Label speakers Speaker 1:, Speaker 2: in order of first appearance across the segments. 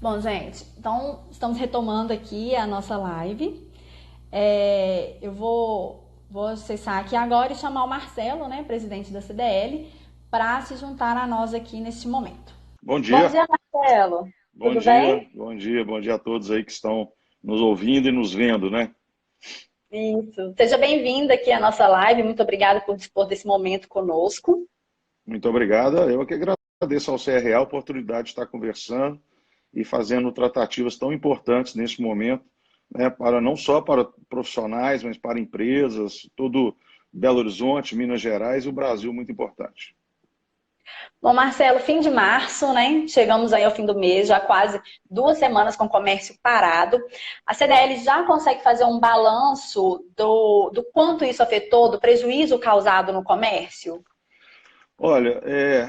Speaker 1: Bom, gente, então estamos retomando aqui a nossa live. Eu vou acessar aqui agora e chamar o Marcelo, né, presidente da CDL, para se juntar a nós aqui neste momento.
Speaker 2: Bom
Speaker 3: Bom
Speaker 2: dia,
Speaker 3: dia, Marcelo.
Speaker 2: bom
Speaker 3: Tudo
Speaker 2: dia,
Speaker 3: bem?
Speaker 2: bom dia, bom dia a todos aí que estão nos ouvindo e nos vendo, né?
Speaker 3: Isso. Seja bem-vindo aqui à nossa live. Muito obrigada por dispor desse momento conosco.
Speaker 2: Muito obrigado. Eu que agradeço ao CRA a oportunidade de estar conversando e fazendo tratativas tão importantes nesse momento, né, para não só para profissionais, mas para empresas, todo Belo Horizonte, Minas Gerais e o Brasil muito importante.
Speaker 3: Bom, Marcelo, fim de março, né? Chegamos aí ao fim do mês, já quase 2 semanas com o comércio parado. A CDL já consegue fazer um balanço do quanto isso afetou, do prejuízo causado no comércio?
Speaker 2: Olha,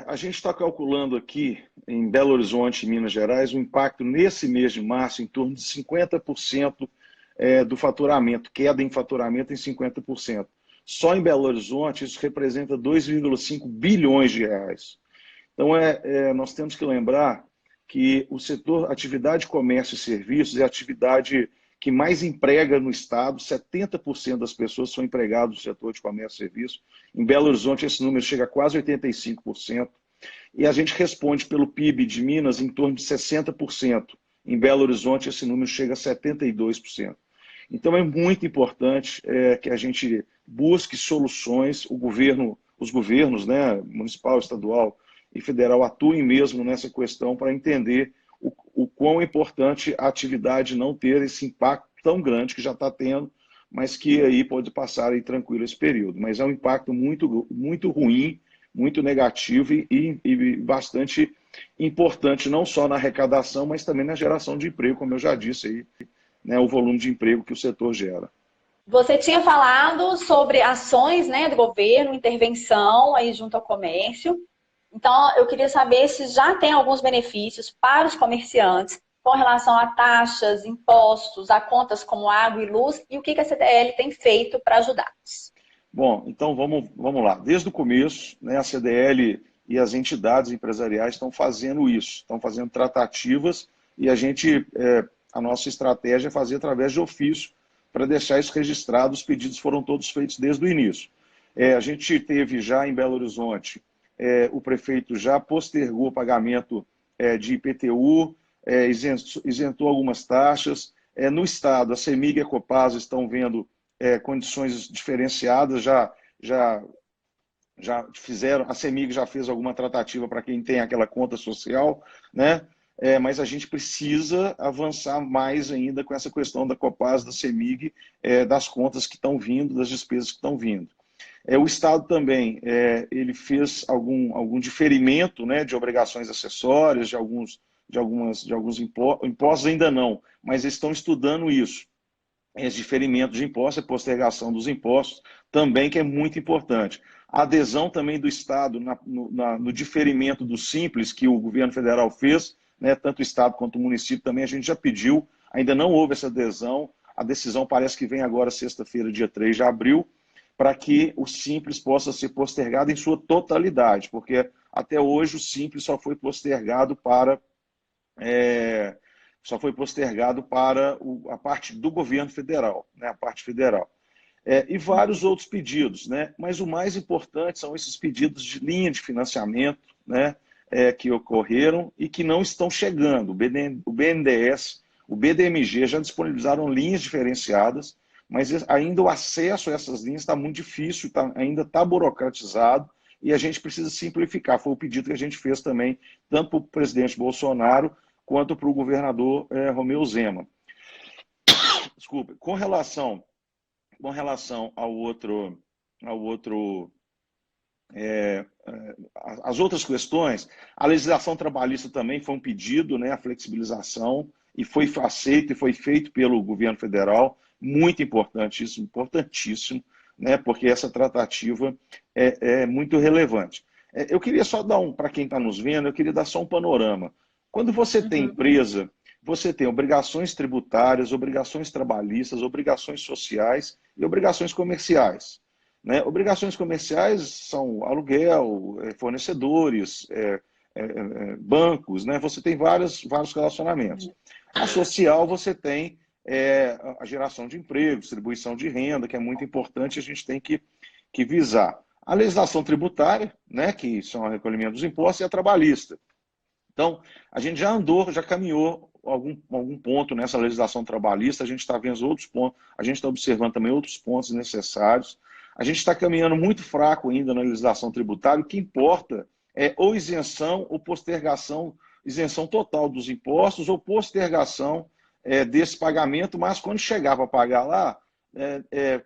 Speaker 2: a gente está calculando aqui em Belo Horizonte, Minas Gerais, o impacto nesse mês de março em torno de 50% do faturamento, queda em faturamento em 50%. Só em Belo Horizonte isso representa 2,5 bilhões de reais. Então, nós temos que lembrar que o setor atividade, comércio e serviços é a atividade que mais emprega no Estado, 70% das pessoas são empregadas no setor de comércio e serviços. Em Belo Horizonte, esse número chega a quase 85%. E a gente responde pelo PIB de Minas em torno de 60%. Em Belo Horizonte, esse número chega a 72%. Então, é muito importante que a gente busque soluções, os governos, né, municipal, estadual e federal, atuem mesmo nessa questão para entender o quão é importante a atividade não ter esse impacto tão grande que já está tendo, mas que aí pode passar aí tranquilo esse período. Mas é um impacto muito, muito ruim, muito negativo e bastante importante, não só na arrecadação, mas também na geração de emprego, como eu já disse aí, né, o volume de emprego que o setor gera.
Speaker 3: Você tinha falado sobre ações, né, do governo, intervenção aí junto ao comércio. Então, eu queria saber se já tem alguns benefícios para os comerciantes com relação a taxas, impostos, a contas como água e luz e o que a CDL tem feito para ajudá-los.
Speaker 2: Bom, então vamos lá. Desde o começo, né, a CDL e as entidades empresariais estão fazendo isso, estão fazendo tratativas e a nossa estratégia é fazer através de ofício para deixar isso registrado. Os pedidos foram todos feitos desde o início. A gente teve já em Belo Horizonte, o prefeito já postergou o pagamento de IPTU, isentou algumas taxas. No Estado, a CEMIG e a Copasa estão vendo condições diferenciadas, já fizeram, a CEMIG já fez alguma tratativa para quem tem aquela conta social, né? Mas a gente precisa avançar mais ainda com essa questão da Copasa, da CEMIG, das contas que estão vindo, das despesas que estão vindo. O Estado também ele fez algum diferimento, né, de obrigações acessórias, de alguns impostos ainda não, mas eles estão estudando isso. Esse diferimento de impostos, a postergação dos impostos, também que é muito importante. A adesão também do Estado no diferimento do Simples, que o governo federal fez, né, tanto o Estado quanto o município também, a gente já pediu, ainda não houve essa adesão, a decisão parece que vem agora sexta-feira, dia 3 de abril, para que o Simples possa ser postergado em sua totalidade, porque até hoje o Simples é, só foi postergado para a parte do governo federal, né, a parte federal. E vários outros pedidos, né? Mas o mais importante são esses pedidos de linha de financiamento, né, que ocorreram e que não estão chegando. O BNDES, o BDMG já disponibilizaram linhas diferenciadas, mas ainda o acesso a essas linhas está muito difícil, ainda está burocratizado e a gente precisa simplificar. Foi o pedido que a gente fez também, tanto para o presidente Bolsonaro quanto para o governador Romeu Zema. Desculpe, com relação ao outro as outras questões, a legislação trabalhista também foi um pedido, né, a flexibilização, e foi aceito e foi feito pelo governo federal, muito importante isso, importantíssimo, né, porque essa tratativa é muito relevante. Eu queria só dar para quem está nos vendo, eu queria dar só um panorama. Quando você tem
Speaker 3: Uhum.
Speaker 2: empresa, você tem obrigações tributárias, obrigações trabalhistas, obrigações sociais e obrigações comerciais. Né? Obrigações comerciais são aluguel, fornecedores, bancos, né? Você tem vários relacionamentos. A social, você tem a geração de emprego, distribuição de renda, que é muito importante, a gente tem que visar. A legislação tributária, né, que são o recolhimento dos impostos, e a trabalhista. Então, a gente já andou, já caminhou algum ponto nessa legislação trabalhista, a gente está vendo outros pontos, a gente está observando também outros pontos necessários. A gente está caminhando muito fraco ainda na legislação tributária, o que importa é ou isenção ou postergação, isenção total dos impostos ou postergação desse pagamento, mas quando chegar para pagar lá,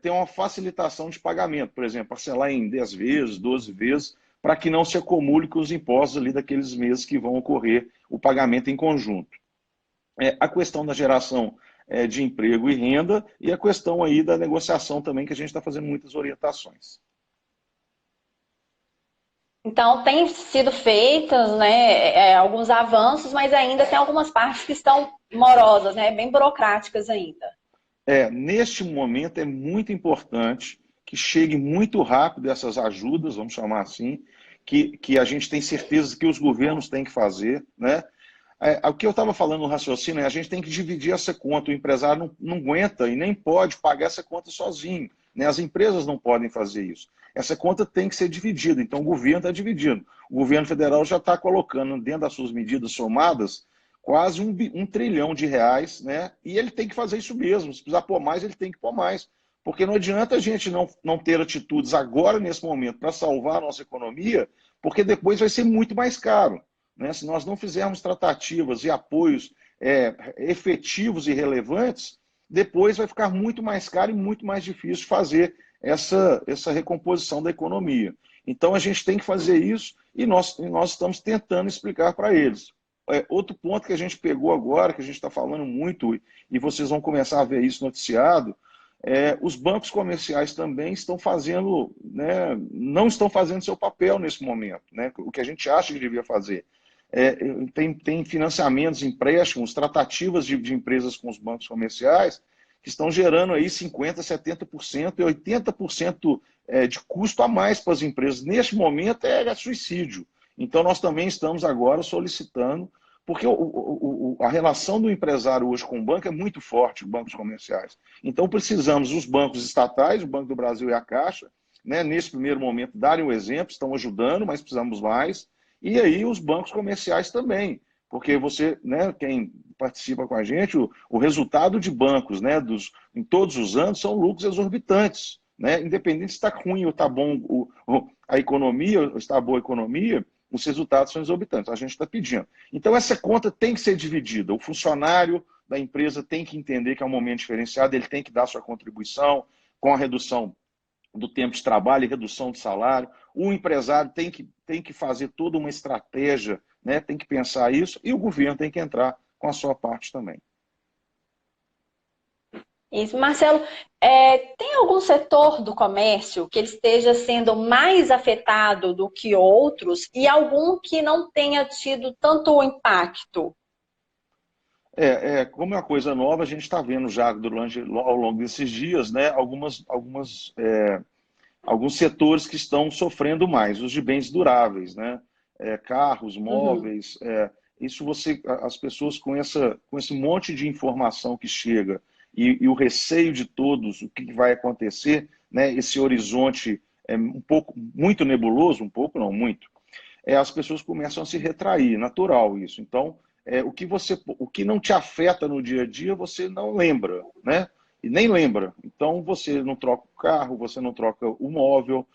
Speaker 2: tem uma facilitação de pagamento, por exemplo, parcelar em 10 vezes, 12 vezes, para que não se acumule com os impostos ali daqueles meses que vão ocorrer o pagamento em conjunto. A questão da geração de emprego e renda e a questão aí da negociação também, que a gente está fazendo muitas orientações.
Speaker 3: Então, tem sido feitas, né, alguns avanços, mas ainda tem algumas partes que estão morosas, né, bem burocráticas ainda.
Speaker 2: Neste momento é muito importante que chegue muito rápido essas ajudas, vamos chamar assim, que a gente tem certeza que os governos têm que fazer, né? O que eu estava falando no raciocínio a gente tem que dividir essa conta. O empresário não aguenta e nem pode pagar essa conta sozinho, né? As empresas não podem fazer isso. Essa conta tem que ser dividida, então o governo está dividindo. O governo federal já está colocando dentro das suas medidas somadas quase um trilhão de reais, né? E ele tem que fazer isso mesmo. Se precisar pôr mais, ele tem que pôr mais. Porque não adianta a gente não ter atitudes agora, nesse momento, para salvar a nossa economia, porque depois vai ser muito mais caro, né? Se nós não fizermos tratativas e apoios efetivos e relevantes, depois vai ficar muito mais caro e muito mais difícil fazer essa recomposição da economia. Então a gente tem que fazer isso e nós estamos tentando explicar para eles. Outro ponto que a gente pegou agora, que a gente está falando muito, e vocês vão começar a ver isso noticiado, os bancos comerciais também estão fazendo, né, não estão fazendo seu papel nesse momento, né, o que a gente acha que devia fazer. Tem financiamentos, empréstimos, tratativas de empresas com os bancos comerciais que estão gerando aí 50%, 70% e 80% de custo a mais para as empresas. Neste momento é suicídio. Então nós também estamos agora solicitando, porque a relação do empresário hoje com o banco é muito forte, os bancos comerciais. Então precisamos os bancos estatais, o Banco do Brasil e a Caixa, né, nesse primeiro momento darem o exemplo, estão ajudando, mas precisamos mais. E aí os bancos comerciais também, porque você, né, quem participa com a gente, o resultado de bancos, né, em todos os anos são lucros exorbitantes, né, independente se está ruim ou está bom a economia, ou está boa a economia, os resultados são exorbitantes, a gente está pedindo. Então essa conta tem que ser dividida, o funcionário da empresa tem que entender que é um momento diferenciado, ele tem que dar sua contribuição com a redução do tempo de trabalho e redução do salário. O empresário tem que fazer toda uma estratégia, né? Tem que pensar isso, e o governo tem que entrar com a sua parte também.
Speaker 3: Isso, Marcelo, tem algum setor do comércio que ele esteja sendo mais afetado do que outros e algum que não tenha tido tanto impacto?
Speaker 2: Como é uma coisa nova, a gente está vendo já ao longo desses dias, né, alguns setores que estão sofrendo mais, os de bens duráveis, né? Carros, móveis, as pessoas com esse monte de informação que chega e o receio de todos, o que vai acontecer, né? Esse horizonte muito nebuloso, um pouco, não muito, as pessoas começam a se retrair, natural isso. Então, o que não te afeta no dia a dia, você não lembra, né? E nem lembra. Então, você não troca o carro, você não troca o móvel,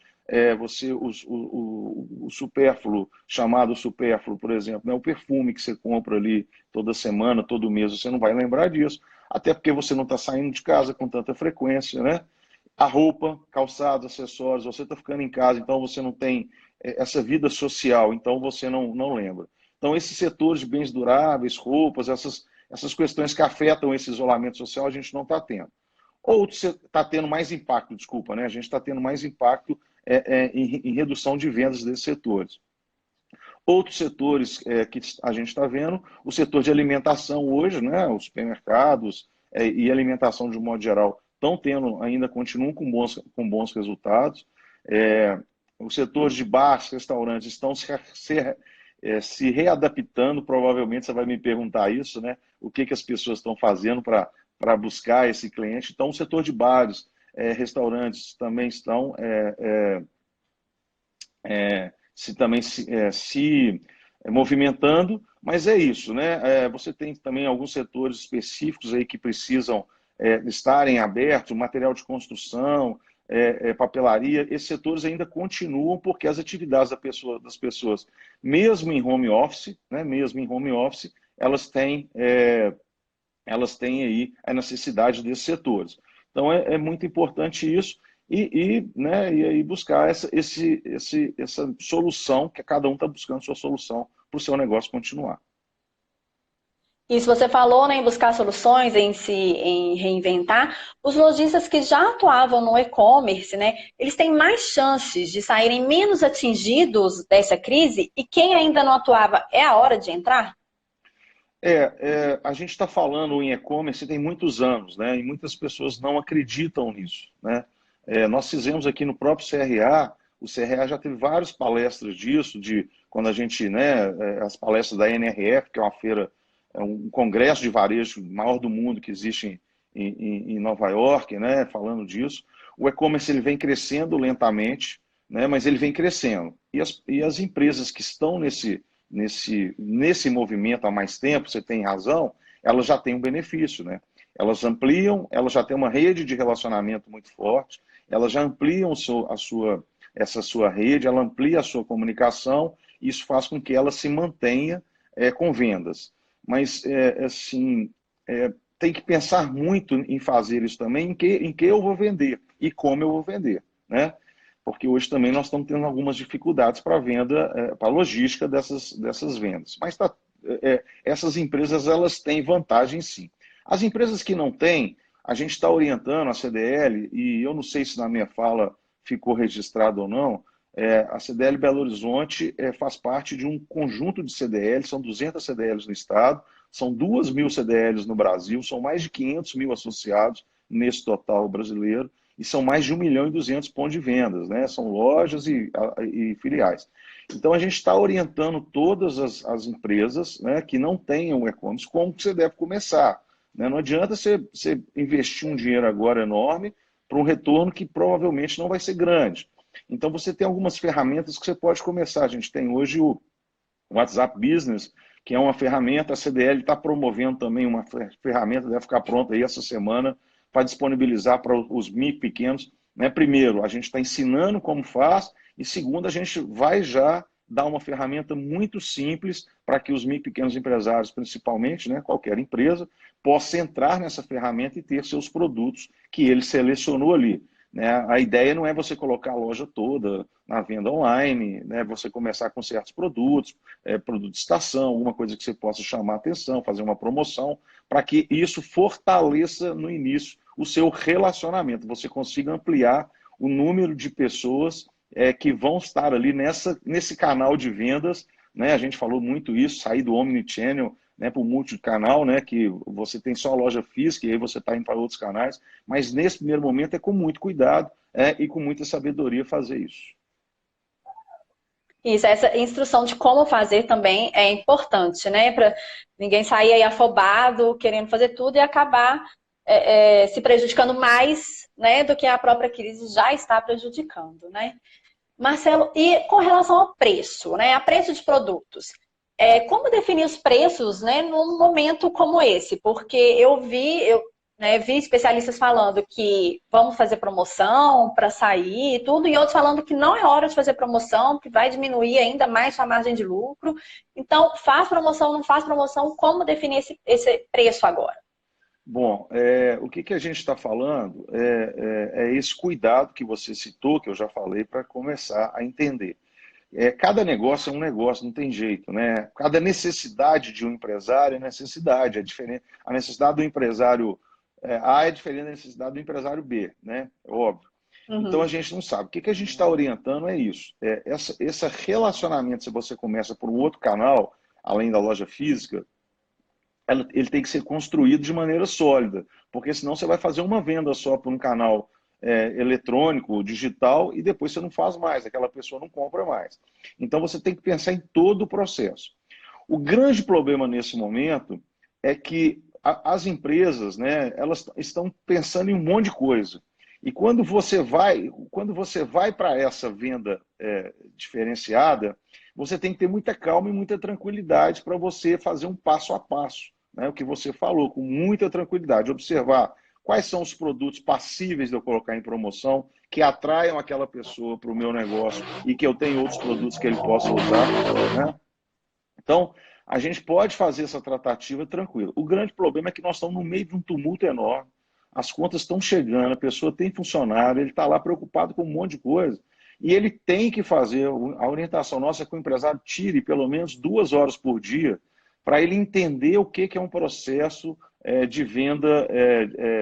Speaker 2: o supérfluo, chamado supérfluo, por exemplo, né? O perfume que você compra ali toda semana, todo mês, você não vai lembrar disso, até porque você não está saindo de casa com tanta frequência, né? A roupa, calçados, acessórios, você está ficando em casa, então você não tem essa vida social, então você não lembra. Então, esses setores de bens duráveis, roupas, essas questões que afetam esse isolamento social, a gente não está tendo. Ou está tendo mais impacto, desculpa, né? A gente está tendo mais impacto em redução de vendas desses setores. Outros setores que a gente está vendo, o setor de alimentação hoje, né? Os supermercados e alimentação de um modo geral continuam com bons resultados. Os setores de bares, restaurantes estão se readaptando. Provavelmente você vai me perguntar isso, né? O que que as pessoas estão fazendo para buscar esse cliente. Então, o setor de bares, restaurantes também estão se movimentando, mas é isso, né? Você tem também alguns setores específicos aí que precisam estarem abertos, material de construção, papelaria. Esses setores ainda continuam porque as atividades das pessoas, mesmo em home office, né? Mesmo em home office, elas têm aí a necessidade desses setores. Então é muito importante isso. Né, e aí buscar essa solução, que cada um está buscando sua solução para o seu negócio continuar.
Speaker 3: Isso você falou, né, em buscar soluções, em reinventar. Os lojistas que já atuavam no e-commerce, né, eles têm mais chances de saírem menos atingidos dessa crise, e quem ainda não atuava, é a hora de entrar?
Speaker 2: A gente está falando em e-commerce tem muitos anos, né? E muitas pessoas não acreditam nisso, né? Nós fizemos aqui no próprio CRA, o CRA já teve várias palestras disso, de quando a gente, né, as palestras da NRF, que é uma feira, um congresso de varejo maior do mundo que existe em Nova York, né, falando disso. O e-commerce ele vem crescendo lentamente, né, mas ele vem crescendo. E as empresas que estão nesse movimento há mais tempo, você tem razão, elas já têm um benefício, né? Elas ampliam, elas já têm uma rede de relacionamento muito forte, elas já ampliam essa sua rede, ela amplia a sua comunicação, e isso faz com que ela se mantenha com vendas. Mas, assim, tem que pensar muito em fazer isso também, em que eu vou vender e como eu vou vender, né? Porque hoje também nós estamos tendo algumas dificuldades para a venda, para a logística dessas vendas. Mas essas empresas elas têm vantagem sim. As empresas que não têm, a gente está orientando a CDL, e eu não sei se na minha fala ficou registrado ou não, a CDL Belo Horizonte faz parte de um conjunto de CDLs, são 200 CDLs no estado, são 2.000 CDLs no Brasil, são mais de 500 mil associados nesse total brasileiro, e são mais de 1.200.000 pontos de vendas, né? São lojas e filiais. Então, a gente está orientando todas as empresas, né, que não tenham e-commerce, como que você deve começar. Né? Não adianta você investir um dinheiro agora enorme para um retorno que provavelmente não vai ser grande. Então, você tem algumas ferramentas que você pode começar. A gente tem hoje o WhatsApp Business, que é uma ferramenta, a CDL está promovendo também uma ferramenta, deve ficar pronta aí essa semana, para disponibilizar para os micro pequenos. Né? Primeiro, a gente está ensinando como faz, e segundo, a gente vai já dar uma ferramenta muito simples para que os micro pequenos empresários, principalmente, né, qualquer empresa, possa entrar nessa ferramenta e ter seus produtos que ele selecionou ali. Né? A ideia não é você colocar a loja toda na venda online, né? Você começar com certos produtos, produto de estação, alguma coisa que você possa chamar a atenção, fazer uma promoção, para que isso fortaleça no início o seu relacionamento, você consiga ampliar o número de pessoas que vão estar ali nesse canal de vendas. Né? A gente falou muito isso, sair do omnichannel, né, para o multicanal, né, que você tem só a loja física e aí você está indo para outros canais, mas nesse primeiro momento é com muito cuidado e com muita sabedoria fazer isso.
Speaker 3: Isso, essa instrução de como fazer também é importante, né? Para ninguém sair aí afobado, querendo fazer tudo e acabar se prejudicando mais, né, do que a própria crise já está prejudicando, né? Marcelo, e com relação ao preço, né? A preço de produtos. Como definir os preços, né, num momento como esse? Porque eu vi especialistas falando que vamos fazer promoção para sair e tudo, e outros falando que não é hora de fazer promoção, que vai diminuir ainda mais sua margem de lucro. Então, faz promoção, não faz promoção, como definir esse preço agora?
Speaker 2: Bom, o que a gente está falando é esse cuidado que você citou, que eu já falei, para começar a entender. Cada negócio é um negócio, não tem jeito, né? Cada necessidade de um empresário é necessidade, é diferente. A necessidade do empresário A é diferente da necessidade do empresário B, né? É óbvio.
Speaker 3: Uhum.
Speaker 2: Então a gente não sabe. O que a gente está orientando é isso. Esse relacionamento, se você começa por um outro canal, além da loja física, ele tem que ser construído de maneira sólida, porque senão você vai fazer uma venda só por um canal eletrônico, digital, e depois você não faz mais, aquela pessoa não compra mais. Então você tem que pensar em todo o processo. O grande problema nesse momento é que as empresas, né, elas estão pensando em um monte de coisa. E quando você vai para essa venda diferenciada, você tem que ter muita calma e muita tranquilidade para você fazer um passo a passo, né? O que você falou, com muita tranquilidade, observar quais são os produtos passíveis de eu colocar em promoção, que atraiam aquela pessoa para o meu negócio e que eu tenho outros produtos que ele possa usar, né? Então, a gente pode fazer essa tratativa tranquila. O grande problema é que nós estamos no meio de um tumulto enorme, as contas estão chegando, a pessoa tem funcionário, ele está lá preocupado com um monte de coisa. E ele tem que fazer, a orientação nossa é que o empresário tire pelo menos 2 horas por dia para ele entender o que é um processo de venda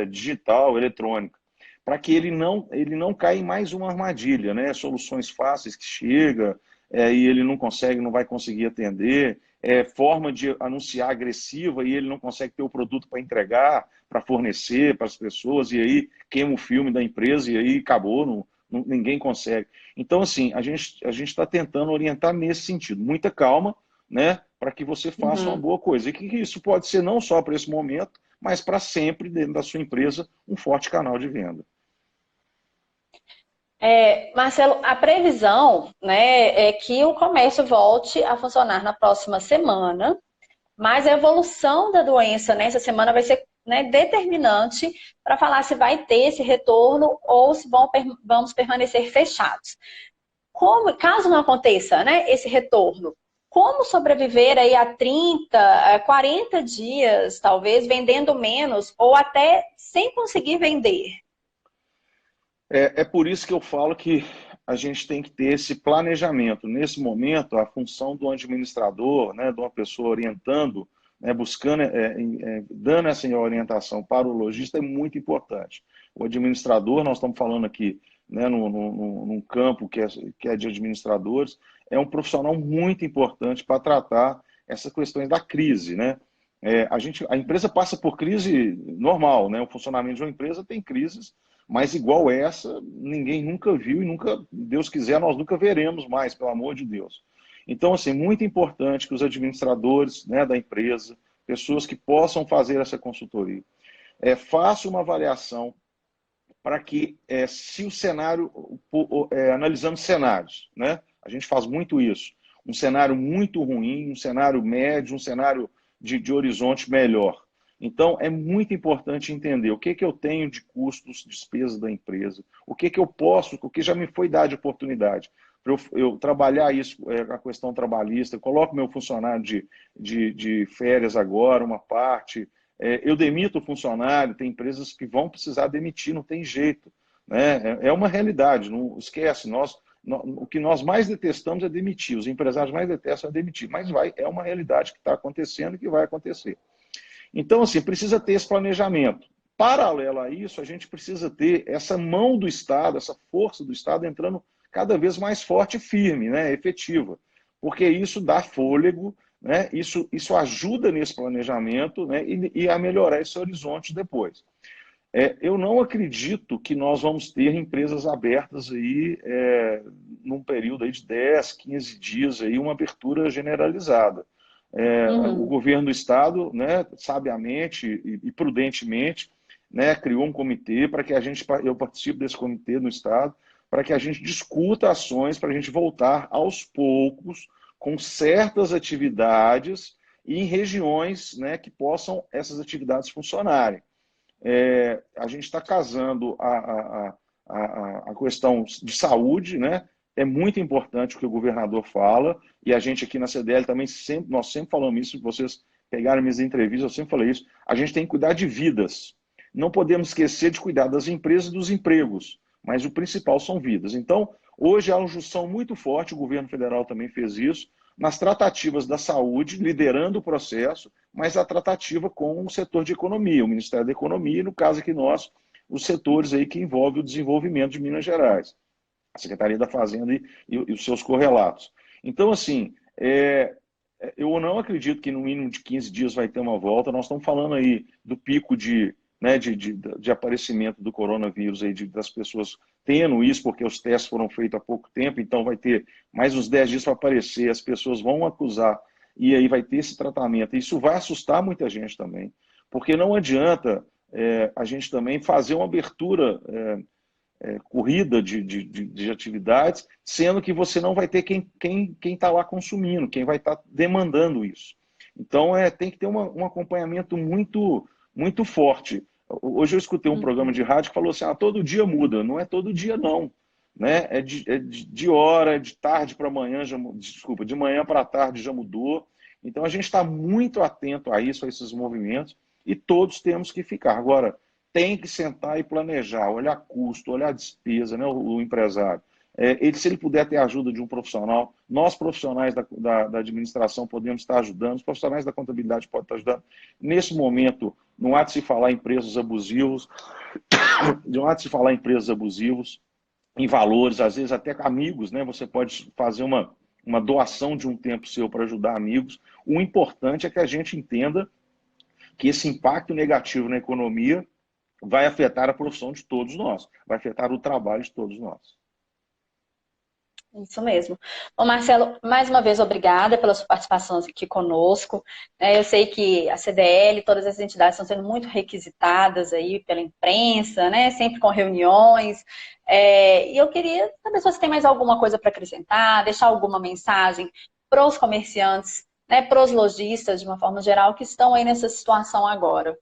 Speaker 2: digital, eletrônica, para que ele não caia em mais uma armadilha, né? Soluções fáceis que chega e ele não vai conseguir atender, forma de anunciar agressiva e ele não consegue ter o produto para entregar, para fornecer para as pessoas, e aí queima o filme da empresa e aí acabou, ninguém consegue. Então, assim, a gente está tentando orientar nesse sentido. Muita calma, né, para que você faça uma boa coisa. E que isso pode ser não só para esse momento, mas para sempre, dentro da sua empresa, um forte canal de venda.
Speaker 3: Marcelo, a previsão, né, é que o comércio volte a funcionar na próxima semana, mas a evolução da doença nessa semana vai ser, né, determinante para falar se vai ter esse retorno ou se vamos permanecer fechados. Caso não aconteça, né, esse retorno, como sobreviver aí a 30, a 40 dias, talvez, vendendo menos ou até sem conseguir vender?
Speaker 2: É por isso que eu falo que a gente tem que ter esse planejamento. Nesse momento, a função do administrador, né, de uma pessoa orientando, né, buscando, dando essa orientação para o lojista é muito importante. O administrador, nós estamos falando aqui, né, num campo que é de administradores, é um profissional muito importante para tratar essas questões da crise, né? A empresa passa por crise normal, né? O funcionamento de uma empresa tem crises, mas igual essa, ninguém nunca viu e nunca, Deus quiser, nós nunca veremos mais, pelo amor de Deus. Então, assim, muito importante que os administradores, né, da empresa, pessoas que possam fazer essa consultoria, façam uma avaliação para que, se o cenário, analisando cenários, né, a gente faz muito isso, um cenário muito ruim, um cenário médio, um cenário de horizonte melhor. Então, é muito importante entender o que eu tenho de custos, despesas da empresa, o que eu posso, o que já me foi dado de oportunidade. Para eu trabalhar isso, a questão trabalhista, eu coloco meu funcionário de férias agora, uma parte, eu demito o funcionário, tem empresas que vão precisar demitir, não tem jeito. Né? É uma realidade, não esquece, o que nós mais detestamos é demitir, os empresários mais detestam é demitir, mas é uma realidade que está acontecendo e que vai acontecer. Então, assim, precisa ter esse planejamento. Paralelo a isso, a gente precisa ter essa mão do Estado, essa força do Estado entrando cada vez mais forte e firme, né, efetiva, porque isso dá fôlego, né, isso ajuda nesse planejamento, né, e a melhorar esse horizonte depois. Eu não acredito que nós vamos ter empresas abertas aí num período aí de 10, 15 dias, aí, uma abertura generalizada. O governo do Estado, né, sabiamente e prudentemente, né, criou um comitê para que eu participe desse comitê no Estado, para que a gente discuta ações para a gente voltar aos poucos com certas atividades e em regiões, né, que possam essas atividades funcionarem. A gente está casando a questão de saúde, né? É muito importante o que o governador fala, e a gente aqui na CDL também nós sempre falamos isso, se vocês pegarem minhas entrevistas, eu sempre falei isso, a gente tem que cuidar de vidas. Não podemos esquecer de cuidar das empresas e dos empregos, mas o principal são vidas. Então, hoje há uma junção muito forte, o governo federal também fez isso, nas tratativas da saúde, liderando o processo, mas a tratativa com o setor de economia, o Ministério da Economia, e no caso aqui nós, os setores aí que envolvem o desenvolvimento de Minas Gerais, a Secretaria da Fazenda e os seus correlatos. Então, assim, eu não acredito que no mínimo de 15 dias vai ter uma volta, nós estamos falando aí do pico de né, de aparecimento do coronavírus, aí, das pessoas tendo isso, porque os testes foram feitos há pouco tempo, então vai ter mais uns 10 dias para aparecer, as pessoas vão acusar, e aí vai ter esse tratamento. Isso vai assustar muita gente também, porque não adianta a gente também fazer uma abertura corrida de atividades, sendo que você não vai ter quem está lá consumindo, quem vai estar demandando isso. Então, tem que ter um acompanhamento muito, muito forte. Hoje eu escutei um programa de rádio que falou assim, todo dia muda. Não é todo dia, não. Né? É de hora, de tarde para manhã, desculpa, de manhã para tarde já mudou. Então, a gente está muito atento a isso, a esses movimentos, e todos temos que ficar. Agora, tem que sentar e planejar, olhar custo, olhar despesa, né, o empresário. Se ele puder ter a ajuda de um profissional, nós profissionais da administração podemos estar ajudando, os profissionais da contabilidade podem estar ajudando. Nesse momento, não há de se falar em preços abusivos, não há de se falar em preços abusivos, em valores, às vezes até amigos, né? Você pode fazer uma doação de um tempo seu para ajudar amigos. O importante é que a gente entenda que esse impacto negativo na economia vai afetar a profissão de todos nós, vai afetar o trabalho de todos nós.
Speaker 3: Isso mesmo. Bom, Marcelo, mais uma vez, obrigada pela sua participação aqui conosco. Eu sei que a CDL, todas as entidades estão sendo muito requisitadas aí pela imprensa, né? Sempre com reuniões. E eu queria saber se você tem mais alguma coisa para acrescentar, deixar alguma mensagem para os comerciantes, né? Para os lojistas, de uma forma geral, que estão aí nessa situação agora.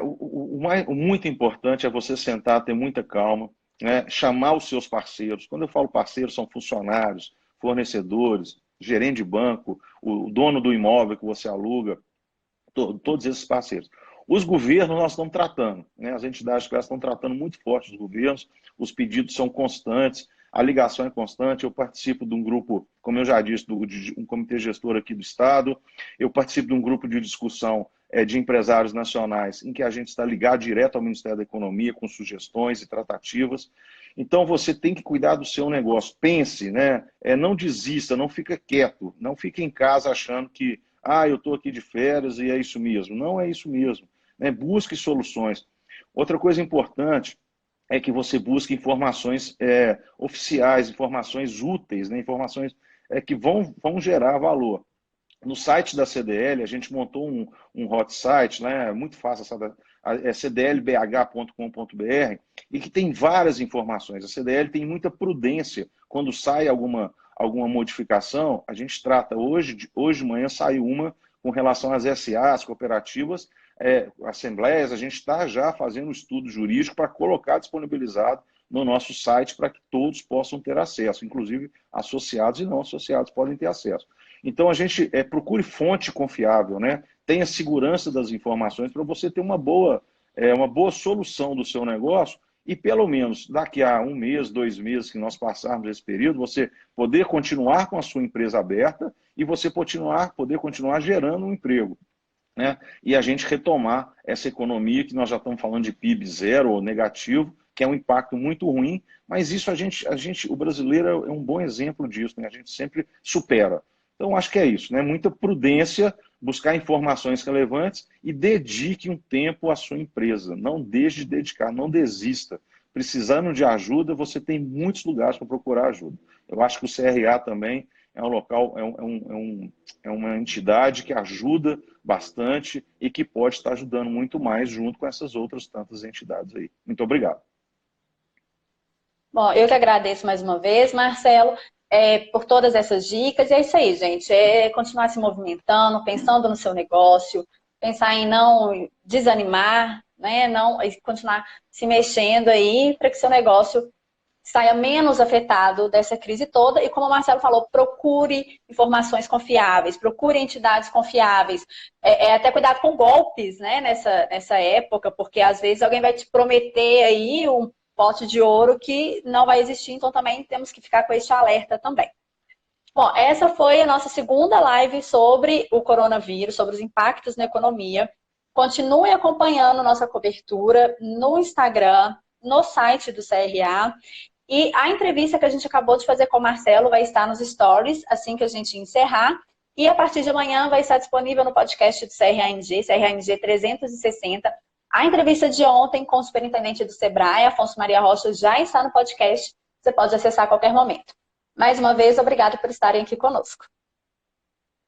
Speaker 2: O muito importante é você sentar, ter muita calma, né? Chamar os seus parceiros. Quando eu falo parceiros, são funcionários, fornecedores, gerente de banco, o dono do imóvel que você aluga, todos esses parceiros. Os governos nós estamos tratando, né? As entidades que estão tratando muito forte os governos, os pedidos são constantes, a ligação é constante. Eu participo de um grupo, como eu já disse, de um comitê gestor aqui do Estado, eu participo de um grupo de discussão de empresários nacionais, em que a gente está ligado direto ao Ministério da Economia, com sugestões e tratativas. Então, você tem que cuidar do seu negócio. Pense, né? Não desista, não fica quieto, não fique em casa achando que eu estou aqui de férias e é isso mesmo. Não é isso mesmo. Né? Busque soluções. Outra coisa importante é que você busque informações oficiais, informações úteis, né? Informações que vão gerar valor. No site da CDL, a gente montou um hot site, né, muito fácil, cdlbh.com.br, e que tem várias informações. A CDL tem muita prudência. Quando sai alguma modificação, a gente trata. Hoje de manhã saiu uma com relação às SA, as cooperativas, assembleias. A gente está já fazendo um estudo jurídico para colocar disponibilizado no nosso site para que todos possam ter acesso, inclusive associados e não associados podem ter acesso. Então, a gente procure fonte confiável, né? Tenha segurança das informações para você ter uma boa solução do seu negócio e, pelo menos, daqui a 1 mês, 2 meses que nós passarmos esse período, você poder continuar com a sua empresa aberta e você poder continuar gerando um emprego, né? E a gente retomar essa economia que nós já estamos falando de PIB zero ou negativo, que é um impacto muito ruim, mas isso o brasileiro é um bom exemplo disso, né? A gente sempre supera. Então, acho que é isso, né? Muita prudência, buscar informações relevantes e dedique um tempo à sua empresa. Não deixe de dedicar, não desista. Precisando de ajuda, você tem muitos lugares para procurar ajuda. Eu acho que o CRA também é um local, é uma entidade que ajuda bastante e que pode estar ajudando muito mais junto com essas outras tantas entidades aí. Muito obrigado.
Speaker 3: Bom, eu que agradeço mais uma vez, Marcelo, por todas essas dicas. E é isso aí, gente. Continuar se movimentando, pensando no seu negócio, pensar em não desanimar, né? Continuar se mexendo aí para que seu negócio saia menos afetado dessa crise toda. E como o Marcelo falou, procure informações confiáveis, procure entidades confiáveis. Até cuidado com golpes, né? Nessa época, porque às vezes alguém vai te prometer aí um pote de ouro que não vai existir, então também temos que ficar com esse alerta também. Bom, essa foi a nossa segunda live sobre o coronavírus, sobre os impactos na economia. Continue acompanhando nossa cobertura no Instagram, no site do CRA. E a entrevista que a gente acabou de fazer com o Marcelo vai estar nos stories assim que a gente encerrar. E a partir de amanhã vai estar disponível no podcast do CRAMG, CRAMG 360, A entrevista de ontem com o superintendente do Sebrae, Afonso Maria Rocha, já está no podcast. Você pode acessar a qualquer momento. Mais uma vez, obrigado por estarem aqui conosco.